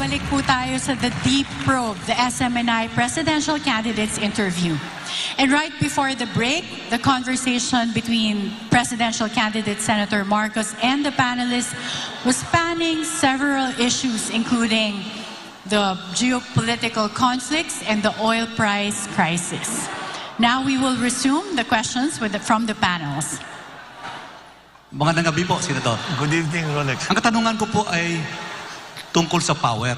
balik po tayo sa The Deep Probe, the SMNI Presidential Candidates Interview. And right before the break, the conversation between presidential candidate Senator Marcos and the panelists was spanning several issues, including the geopolitical conflicts and the oil price crisis. Now we will resume the questions from the panels. Magandang gabi po, Senator. Good evening, Rolex. Ang katanungan ko po ay tungkol sa power.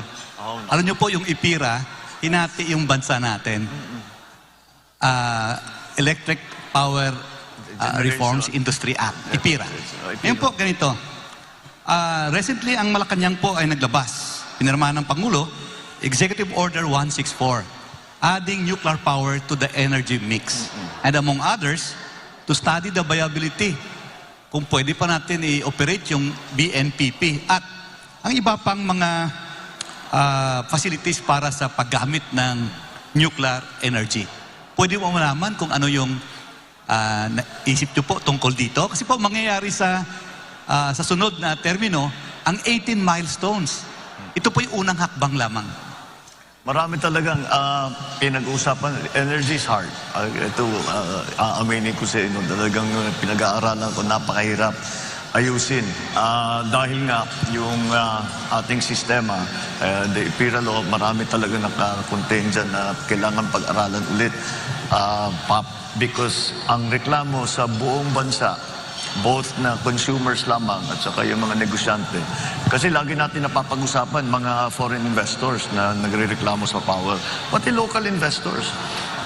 Alam niyo po, yung IPIRA, hinati yung bansa natin. Electric Power Reforms Industry Act, IPIRA. Ngayon po, ganito. Recently, ang Malacanang po ay naglabas. Pinirmahan ng Pangulo, Executive Order 164, adding nuclear power to the energy mix. And among others, to study the viability kung pwede pa natin i-operate yung BNPP at ang iba pang mga facilities para sa paggamit ng nuclear energy. Pwede mo malaman kung ano yung naisip nyo po tungkol dito? Kasi po mangyayari sa sunod na termino, ang 18 milestones. Ito po yung unang hakbang lamang. Marami talagang pinag-uusapan. Energy is hard. Ito, aaminin ko sa inyo, talagang pinag-aaralan ko, napakahirap ayusin. Dahil nga, yung ating sistema, the IPIRA law, marami talaga nakakontain dyan na kailangan pag-aralan ulit. Because ang reklamo sa buong bansa, both na consumers lamang at saka yung mga negosyante. Kasi lagi natin napapag-usapan mga foreign investors na nagre-reklamo sa power, pati local investors.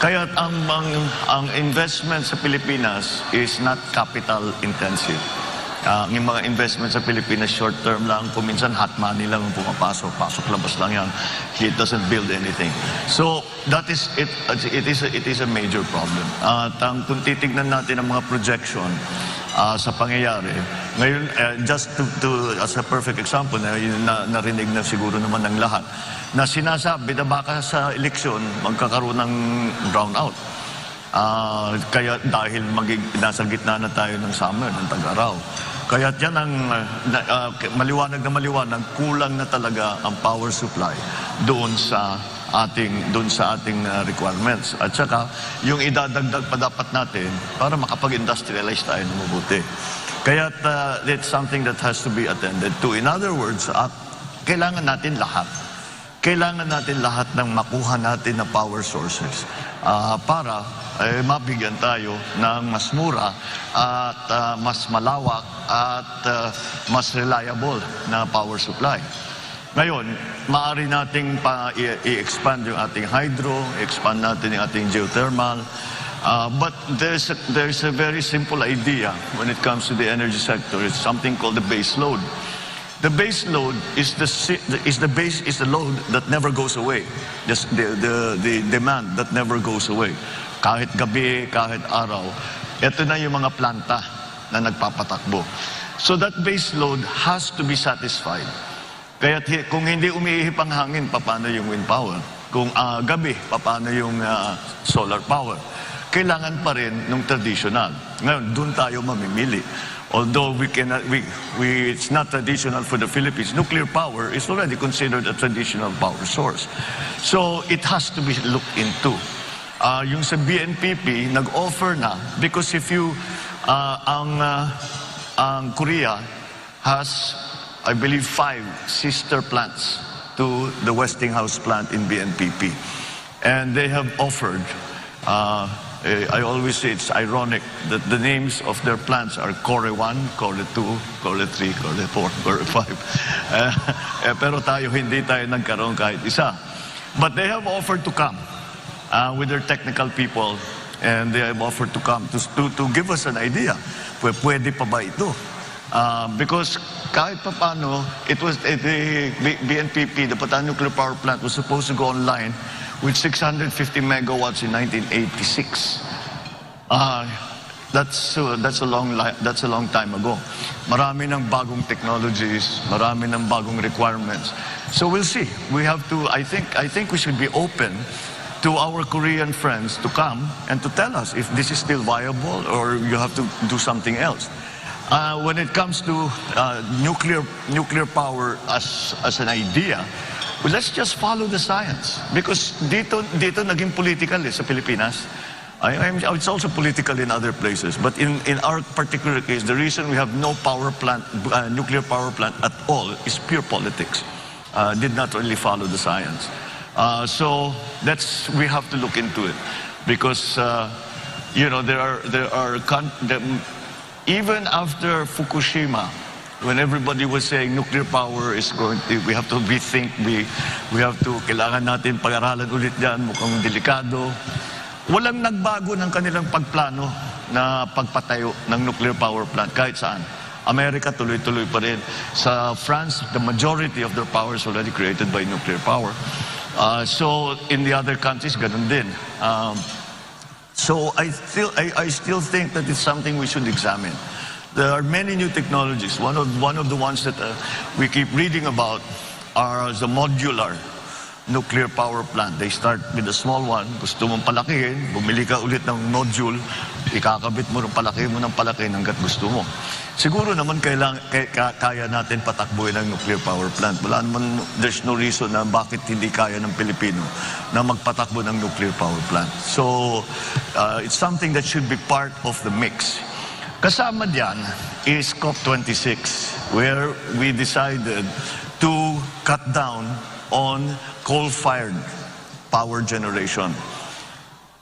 Kaya ang investment sa Pilipinas is not capital intensive. Yung mga investment sa Pilipinas short term lang, kung minsan hot money lang ang pumapasok, pasok-labas lang yan. It doesn't build anything. So that is it. It is a major problem. At kung titignan natin ang mga projection sa pangyayari. Ngayon, just as a perfect example, narinig na siguro naman ng lahat, na sinasabi na baka sa eleksyon magkakaroon ng brownout. Kaya dahil nasa gitna na tayo ng summer, ng tag-araw. Kaya yan ang maliwanag na maliwanag, kulang na talaga ang power supply doon sa ating requirements. At saka, yung idadagdag pa dapat natin para makapag-industrialize tayo ng mabuti. Kaya it's something that has to be attended to. In other words, kailangan natin lahat. Kailangan natin lahat ng makuha natin na power sources para mabigyan tayo ng mas mura at mas malawak at mas reliable na power supply. Ngayon, maaari nating i-expand yung ating hydro, expand natin yung ating geothermal, but there's a very simple idea when it comes to the energy sector. It's something called the base load. The base load is the load that never goes away. The demand that never goes away. Kahit gabi, kahit araw, ito na yung mga planta na nagpapatakbo. So that base load has to be satisfied. Kaya kung hindi umiihip ang hangin, paano yung wind power? Kung gabi, paano yung solar power? Kailangan pa rin ng traditional. Ngayon, doon tayo mamimili. Although it's not traditional for the Philippines, nuclear power is already considered a traditional power source. So it has to be looked into. Yung sa BNPP, nag-offer na, because if you, ang Korea has, I believe, 5 sister plants to the Westinghouse plant in BNPP. And they have offered, I always say it's ironic that the names of their plants are Core 1, Core 2, Core 3, Core 4, Core 5. Pero hindi tayo nagkaroon kahit isa. But they have offered to come with their technical people, and they have offered to come to give us an idea. Pwede pa ba ito? Because kahit pa paano, the BNPP, the Bataan Nuclear Power Plant, was supposed to go online with 650 megawatts in 1986. That's a long time ago. Marami ng bagong technologies, marami ng bagong requirements. So we'll see. We have to. I think we should be open to our Korean friends to come and to tell us if this is still viable or you have to do something else. When it comes to nuclear power as an idea, well, let's just follow the science. Because dito naging political sa Pilipinas. It's also political in other places. But in our particular case, the reason we have no power plant, nuclear power plant at all is pure politics. Did not really follow the science. So we have to look into it. Because, even after Fukushima, when everybody was saying nuclear power is we have to rethink, we have to, kailangan natin pag-aralan ulit yan, mukhang delikado. Walang nagbago ng kanilang pagplano na pagpatayo ng nuclear power plant kahit saan. Amerika tuloy-tuloy pa rin. Sa France, the majority of their power is already created by nuclear power. So in the other countries, ganun din. So I still think that it's something we should examine. There are many new technologies. One of the ones that we keep reading about are the modular nuclear power plant. They start with a small one. Gusto mong palakihin, bumili ka ulit ng module, ikakabit mo ng palaki hanggat gusto mo. Siguro naman kaya natin patakbuhin ang nuclear power plant. Wala naman, there's no reason na bakit hindi kaya ng Pilipino na magpatakbo ng nuclear power plant. So, it's something that should be part of the mix. Kasama diyan is COP26, where we decided to cut down on coal-fired power generation.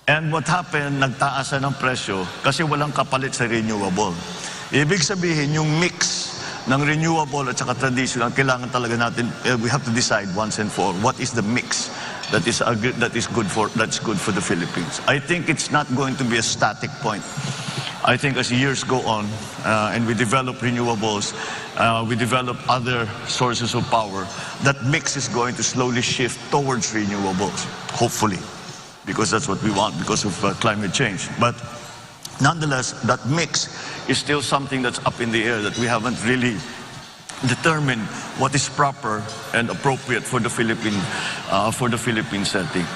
And what happened, nagtaasan ng presyo kasi walang kapalit sa renewable. Ibig sabihin, yung mix ng renewable at saka traditional, kailangan talaga natin, we have to decide once and for all, what is the mix that is good for the Philippines. I think it's not going to be a static point. I think as years go on and we develop renewables, we develop other sources of power, that mix is going to slowly shift towards renewables, hopefully, because that's what we want because of climate change. But nonetheless, that mix is still something that's up in the air, that we haven't really determined what is proper and appropriate for the Philippine setting.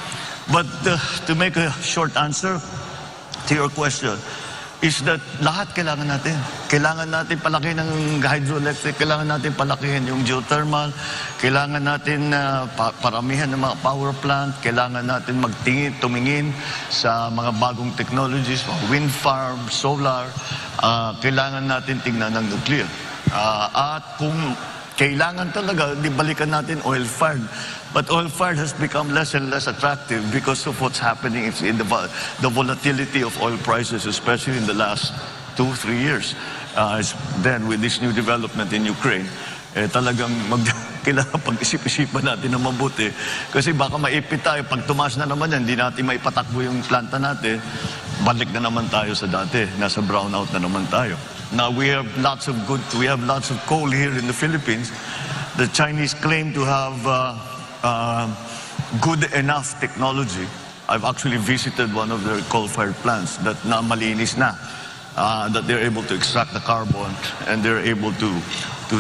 But to make a short answer to your question, is that lahat kailangan natin. Kailangan natin palakihin ng hydroelectric, kailangan natin palakihin yung geothermal, kailangan natin paramihan ng mga power plant, kailangan natin tumingin sa mga bagong technologies, wind farm, solar, kailangan natin tingnan ng nuclear. At kung kailangan talaga, di balikan natin oil-fired. But oil-fired has become less and less attractive because of what's happening in the volatility of oil prices, especially in the last 2-3 years. Then with this new development in Ukraine, talagang kailangan pag-isip-isipan natin na mabuti. Kasi baka maipit tayo, pag tumaas na naman yan, hindi natin maipatakbo yung planta natin, balik na naman tayo sa dati, nasa brownout na naman tayo. Now we have lots of coal here in the Philippines. The Chinese claim to have good enough technology. I've actually visited one of their coal-fired plants that na malinis na, that they're able to extract the carbon and they're able to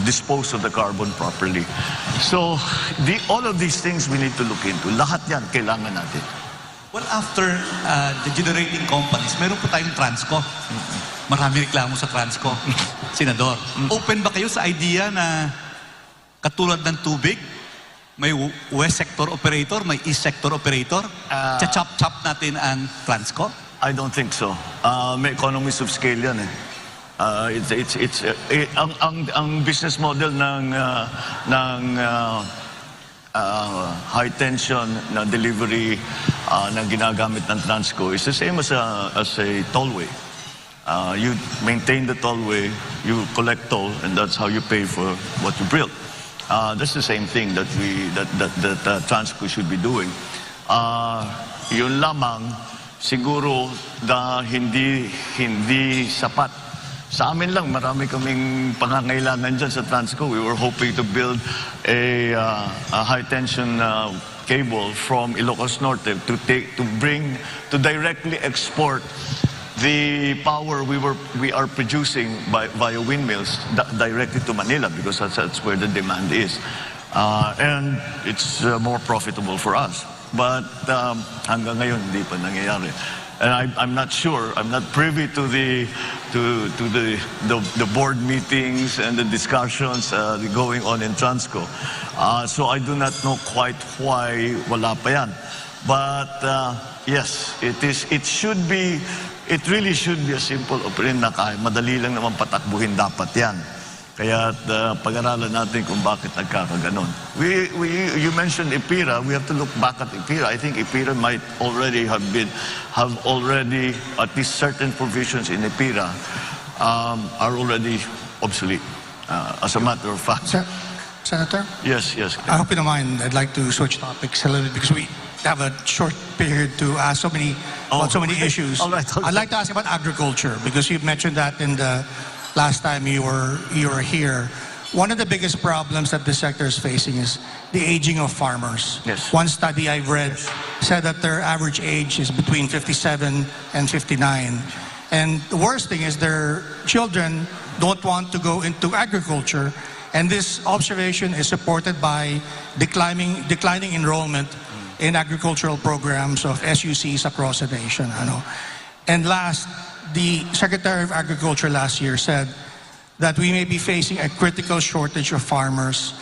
dispose of the carbon properly. So all of these things we need to look into. Lahat yan kailangan natin. Well, after the generating companies, meron po tayong Transco. Marami reklamo sa Transco. Senador, open ba kayo sa idea na katulad ng tubig, may west sector operator, may east sector operator, chop natin ang Transco? I don't think so. May economies of scale yan eh. Ang business model ng high tension na delivery na ginagamit ng Transco is the same as a tollway. You maintain the tollway, you collect toll, and that's how you pay for what you build. That's the same thing that Transco should be doing. Yun lamang, siguro hindi sapat. Sa amin lang, marami kaming pangangailangan dyan sa Transco. We were hoping to build a high-tension cable from Ilocos Norte to directly export the power we are producing via windmills directly to Manila, because that's where the demand is. And it's more profitable for us. But hanggang ngayon, hindi pa nangyayari. And I'm not sure, I'm not privy to the board meetings and the discussions going on in Transco. So I do not know quite why wala pa yan. But yes, it really should be a simple operation na kaya madali lang naman patakbuhin dapat yan. Kaya pag-aralan natin kung bakit nagkakaganon. You mentioned IPIRA. We have to look back at IPIRA. I think IPIRA might already have already, at least certain provisions in IPIRA are already obsolete. As a matter of fact. Senator? Yes. I hope you don't mind. I'd like to switch topics a little bit because we have a short period to ask so many issues. All right. I'd like to ask about agriculture because you've mentioned that in the last time you were here. One of the biggest problems that the sector is facing is the aging of farmers. Yes. One study I've read said that their average age is between 57 and 59. And the worst thing is their children don't want to go into agriculture. And this observation is supported by declining enrollment in agricultural programs of SUCs across the nation. And last, the Secretary of Agriculture last year said that we may be facing a critical shortage of farmers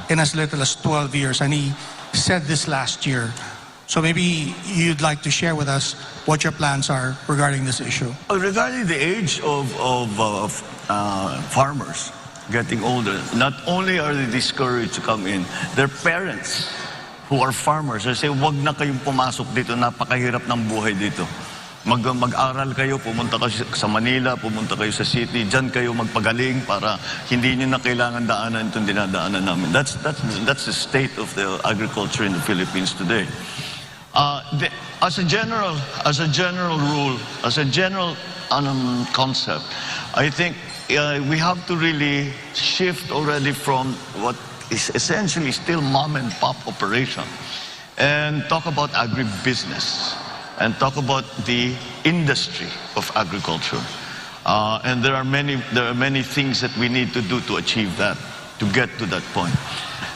in as little as 12 years. And he said this last year. So maybe you'd like to share with us what your plans are regarding this issue. Regarding the age of farmers getting older, not only are they discouraged to come in, their parents who are farmers, they say, wag na kayong pumasok dito, napakahirap ng buhay dito. Mag-aral kayo, pumunta kayo sa Manila, pumunta kayo sa city, dyan kayo magpagaling para hindi nyo na kailangan daanan itong dinadaanan namin. That's the state of the agriculture in the Philippines today. As a general rule, as a general concept, I think we have to really shift already from what is essentially still mom and pop operation and talk about agribusiness and talk about the industry of agriculture. And there are many things that we need to do to achieve that, to get to that point.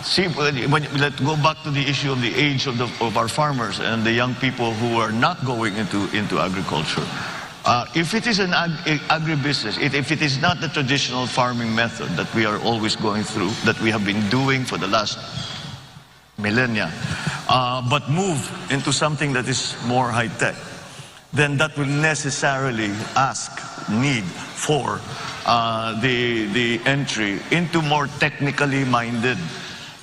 See, let's go back to the issue of the age of our farmers and the young people who are not going into agriculture. If it is an agribusiness, if it is not the traditional farming method that we are always going through, that we have been doing for the last millennia, but move into something that is more high-tech, then that will necessarily need for the entry into more technically minded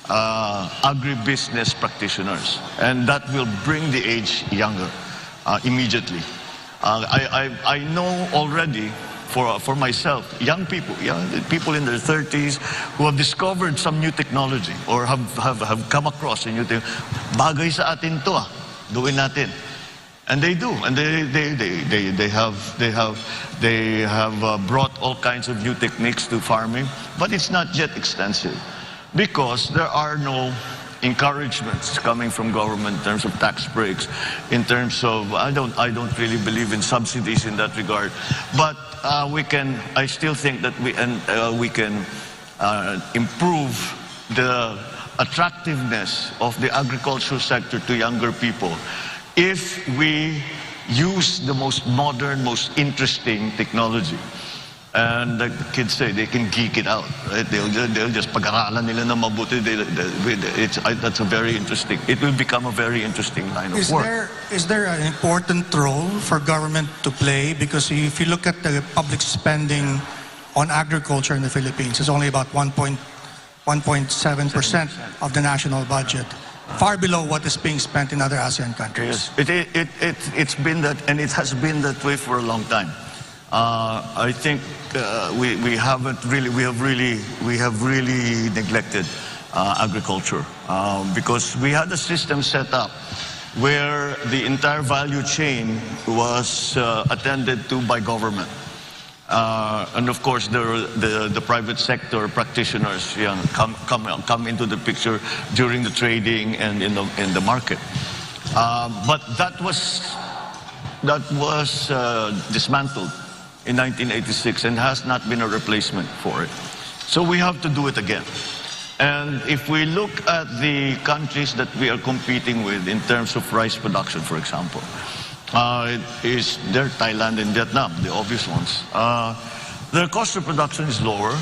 agribusiness practitioners. And that will bring the age younger immediately. I know already for myself, young people in their 30s who have discovered some new technology or have come across a new thing. Bagay sa atin to, gawin natin. And they do, and they have brought all kinds of new techniques to farming, but it's not yet extensive because there are no encouragements coming from government in terms of tax breaks, in terms of I don't really believe in subsidies in that regard, but I still think that we can improve the attractiveness of the agricultural sector to younger people if we use the most modern, most interesting technology. And like the kids say, they can geek it out, right? They'll just pag-aralan nila na mabuti. That's a very interesting. It will become a very interesting line of work. Is there an important role for government to play? Because if you look at the public spending on agriculture in the Philippines, it's only about 1.7% of the national budget, far below what is being spent in other ASEAN countries. Yes, it's been that, and it has been that way for a long time. I think we have really neglected agriculture because we had a system set up where the entire value chain was attended to by government. And of course, the private sector practitioners come into the picture during the trading and in the market. But that was dismantled in 1986 and has not been a replacement for it. So we have to do it again. And if we look at the countries that we are competing with in terms of rice production, for example, they're Thailand and Vietnam, the obvious ones. Their cost of production is lower.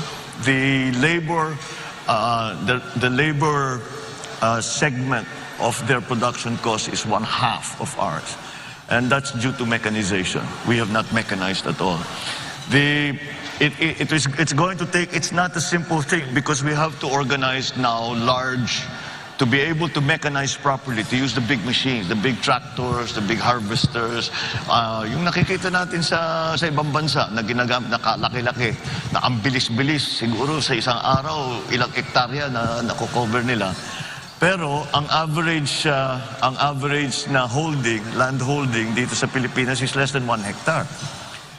The labor, segment of their production cost is 1/2 of ours, and that's due to mechanization. We have not mechanized at all. It's going to take. It's not a simple thing because we have to organize now to be able to mechanize properly, to use the big machines, the big tractors, the big harvesters. Yung nakikita natin sa ibang bansa na ginagamit, nakalaki-laki, na ang bilis-bilis, siguro sa isang araw, ilang hektarya na nakocover nila. Pero ang average na land holding dito sa Pilipinas is less than 1 hectare.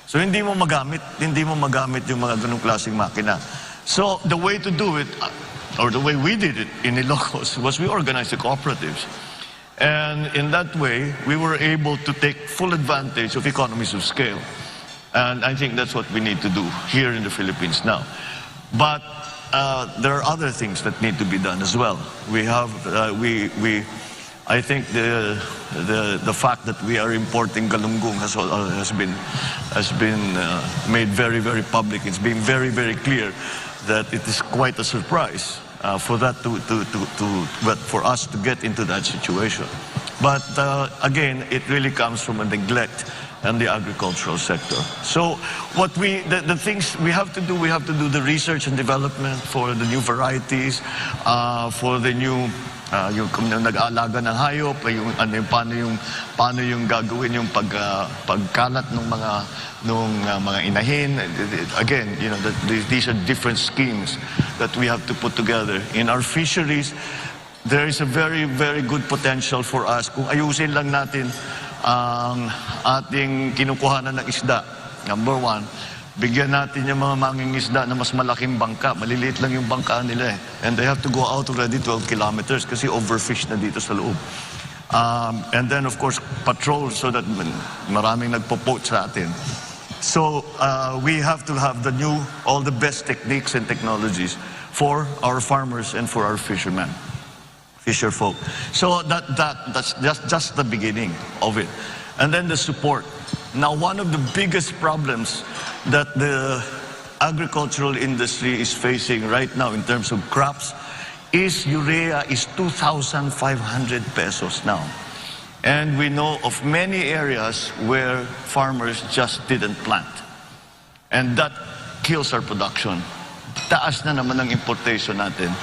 So hindi mo magamit yung mga ganung klaseng makina. So the way to do it, or the way we did it in Ilocos, was we organized the cooperatives. And in that way, we were able to take full advantage of economies of scale. And I think that's what we need to do here in the Philippines now. But there are other things that need to be done as well. I think the fact that we are importing galunggong has been made very, very public. It's been very, very clear that it is quite a surprise for us to get into that situation. But again, it really comes from a neglect in the agricultural sector. So the things we have to do the research and development for the new varieties, for the new yung nag-aalaga ng hayop, paano yung gagawin yung pagkalat ng mga inahin. Again, these are different schemes that we have to put together. In our fisheries, there is a very, very good potential for us kung ayusin lang natin ang ating kinukuhanan ng isda. Number one, bigyan natin yung mga mangingisda na mas malaking bangka. Maliliit lang yung bangka nila eh. And they have to go out already 12 kilometers kasi overfish na dito sa loob. And then of course, patrol so that maraming nagpo-poach sa atin. So we have to have all the best techniques and technologies for our farmers and for our fishermen, fisher folk. So that's just the beginning of it. And then the support. Now, one of the biggest problems that the agricultural industry is facing right now in terms of crops is urea is 2,500 pesos now. And we know of many areas where farmers just didn't plant. And that kills our production. Taas na naman ang importation natin.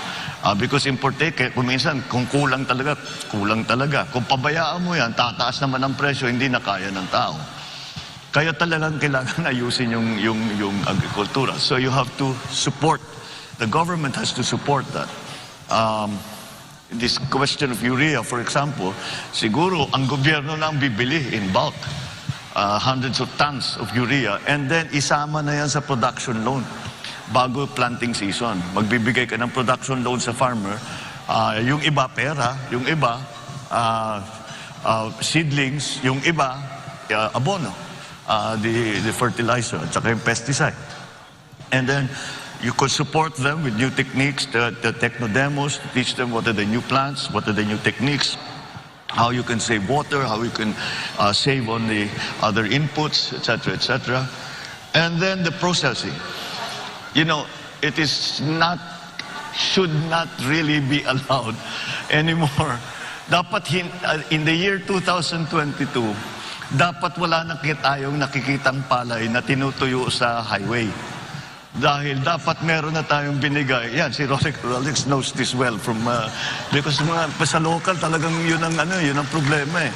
Because kung minsan, kung kulang talaga. Kung pabayaan mo yan, tataas naman ang presyo, hindi na kaya ng tao. Kaya talagang kailangan ayusin yung agrikultura. So you have to support, the government has to support that. This question of urea, for example, siguro ang gobyerno na ang bibili in bulk, hundreds of tons of urea, and then isama na yan sa production loan bago planting season. Magbibigay ka ng production loan sa farmer, yung iba pera, yung iba seedlings, yung iba abono. The fertilizer at saka yung pesticide. And then you could support them with new techniques, the techno demos, to teach them what are the new plants, what are the new techniques, how you can save water, how you can save on the other inputs, etc., etc. And then the processing. It should not really be allowed anymore. Dapat in the year 2022, dapat wala na tayong nakikitang palay na tinutuyo sa highway. Dahil dapat meron na tayong binigay. Yan, si Rolex knows this well because sa local talagang yun ang problema eh.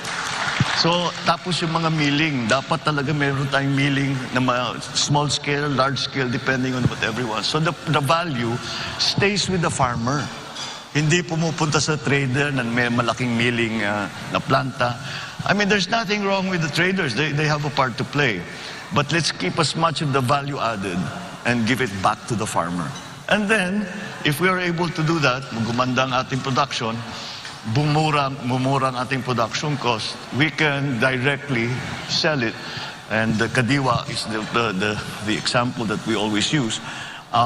So, tapos yung mga milling, dapat talaga meron tayong milling na small scale, large scale, depending on what everyone. So the value stays with the farmer. Hindi pumupunta sa trader na may malaking milling na planta. I mean, there's nothing wrong with the traders. They have a part to play. But let's keep as much of the value added and give it back to the farmer. And then, if we are able to do that, gumanda ang ating production, bumura ang ating production cost, we can directly sell it. And the kadiwa is the example that we always use.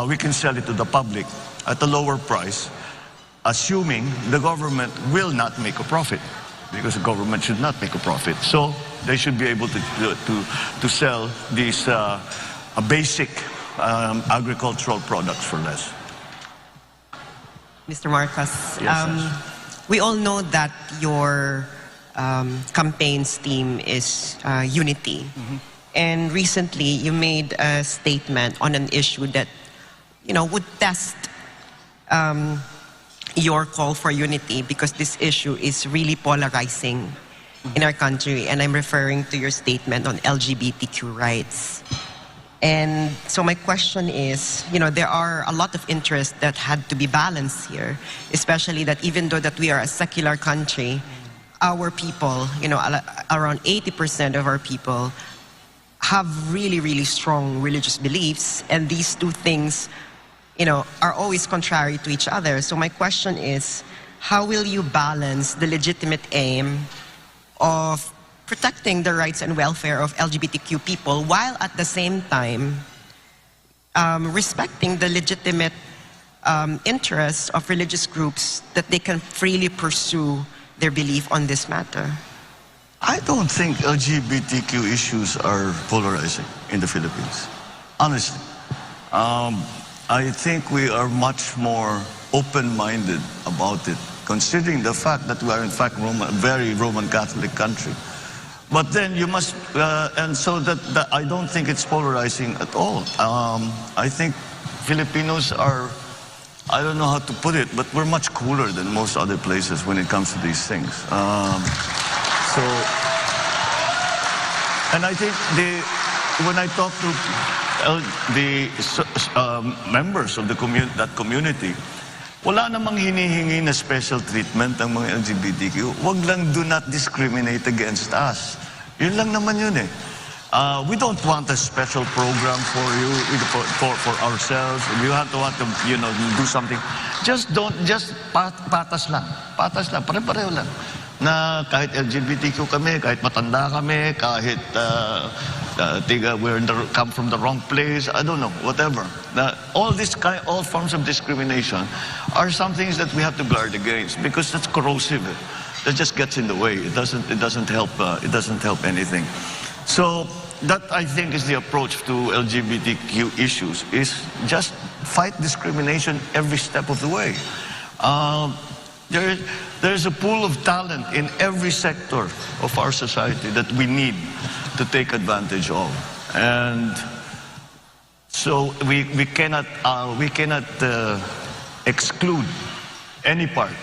We can sell it to the public at a lower price, assuming the government will not make a profit. Because the government should not make a profit. So they should be able to sell these basic agricultural products for less. Mr. Marcos, Yes, we all know that your campaign's theme is unity. And recently, you made a statement on an issue that, would test your call for unity, because this issue is really polarizing in our country. And I'm referring to your statement on LGBTQ rights. And so my question is, there are a lot of interests that had to be balanced here, especially that even though that we are a secular country, our people, around 80% of our people have really, really strong religious beliefs, and these two things, are always contrary to each other. So my question is, how will you balance the legitimate aim of protecting the rights and welfare of LGBTQ people while at the same time respecting the legitimate interests of religious groups that they can freely pursue their belief on this matter? I don't think LGBTQ issues are polarizing in the Philippines, honestly. I think we are much more open-minded about it, considering the fact that we are in fact a very Roman Catholic country. But then you must, and so that I don't think it's polarizing at all. I think Filipinos are, I don't know how to put it, but we're much cooler than most other places when it comes to these things. And I think when I talk to the members of that community, wala namang hinihingi na special treatment ang mga LGBTQ. Wag lang do not discriminate against us. Yun lang naman yun eh. We don't want a special program for you, for ourselves. You have to want to, do something. Just patas lang. Patas lang, pare-pareho lang. Na kahit LGBTQ kami, kahit matanda kami, kahit come from the wrong place, I don't know, whatever. All forms of discrimination are some things that we have to guard against, because that's corrosive. That just gets in the way. It doesn't help. It doesn't help anything. So that, I think, is the approach to LGBTQ issues: is just fight discrimination every step of the way. There's a pool of talent in every sector of our society that we need to take advantage of, and so we cannot exclude any part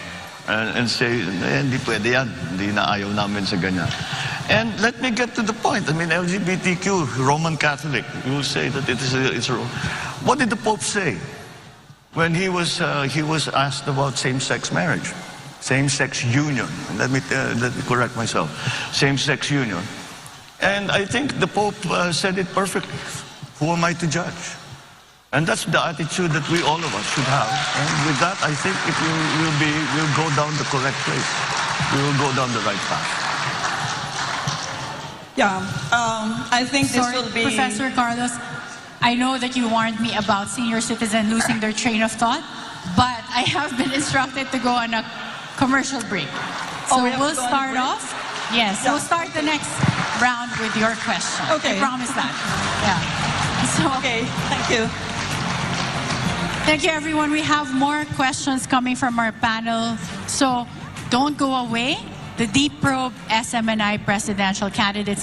and say hindi pwede yan, hindi na ayaw namin sa ganyan. And let me get to the point. I mean, LGBTQ, Roman Catholic, you will say that it's a. What did the Pope say when he was asked about same-sex marriage? Same-sex union. Let me correct myself. Same-sex union. And I think the Pope said it perfectly. Who am I to judge? And that's the attitude that we, all of us, should have. And with that, I think we'll go down the correct place. We will go down the right path. Yeah, I think this will be... Professor Carlos, I know that you warned me about senior citizens losing their train of thought, but I have been instructed to go on a commercial break. So we'll start off. Yes, we'll start the next round with your question. Okay. I promise that. Yeah. So, Okay, thank you. thank you, everyone. We have more questions coming from our panel. So don't go away. The Deep Probe SMNI presidential candidates